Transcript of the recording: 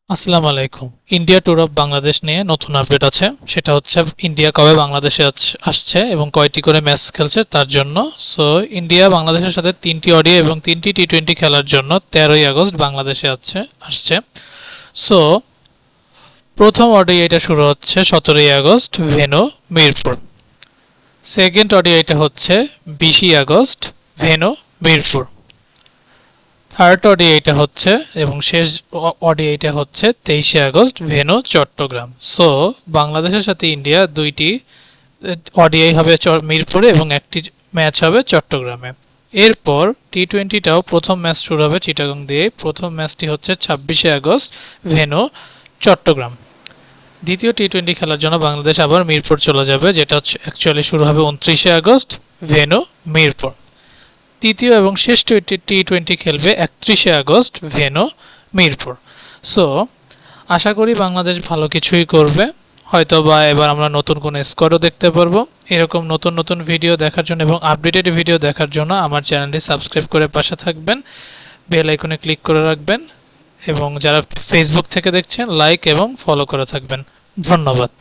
আসসালামু আলাইকুম। India tour of Bangladesh নিয়ে নতুন আপডেট আছে। সেটা হচ্ছে ইন্ডিয়া কবে বাংলাদেশে আসছে এবং কয়টি করে ম্যাচ খেলছে তার জন্য। সো ইন্ডিয়া বাংলাদেশের সাথে ৩টি ওডিআই এবং ৩টি টি-টোয়েন্টি খেলার জন্য ১৩ই আগস্ট বাংলাদেশে আসছে। সো প্রথম ওডিআইটা শুরু হচ্ছে ১৭ই আগস্ট ভেন্যু মিরপুর। সেকেন্ড ওডিআইটা হচ্ছে ২০ই আগস্ট ভেন্যু মিরপুর। থার্ড ওডিআইটা হচ্ছে এবং শেষ ওডিআইটা হচ্ছে ২৩শে আগস্ট ভেন্যু চট্টগ্রাম। সো বাংলাদেশের সাথে ইন্ডিয়া দুইটি ওডিআই হবে মিরপুরে এবং একটি ম্যাচ হবে চট্টগ্রামে। এরপর টি-টোয়েন্টিটাও প্রথম ম্যাচ শুরু হবে চিটাগং দিয়ে। প্রথম ম্যাচটি হচ্ছে ২৬শে আগস্ট ভেন্যু চট্টগ্রাম। দ্বিতীয় টি-টোয়েন্টি খেলার জন্য বাংলাদেশ আবার মিরপুর চলে যাবে, যেটা হচ্ছে অ্যাকচুয়ালি শুরু হবে ২৯শে আগস্ট ভেন্যু মিরপুর। তৃতীয় এবং শেষ টি-টোয়েন্টি খেলবে ৩১শে আগস্ট ভেন্যু মিরপুর। সো আশা করি বাংলাদেশ ভালো কিছুই করবে, হয়তো বা এবার আমরা নতুন কোনো স্কোয়াডও দেখতে পারবো। এরকম নতুন নতুন ভিডিও দেখার জন্য এবং আপডেটেড ভিডিও দেখার জন্য আমার চ্যানেলটি সাবস্ক্রাইব করে পাশে থাকবেন, বেল আইকনে ক্লিক করে রাখবেন এবং যারা ফেসবুক থেকে দেখছেন লাইক এবং ফলো করে থাকবেন। ধন্যবাদ।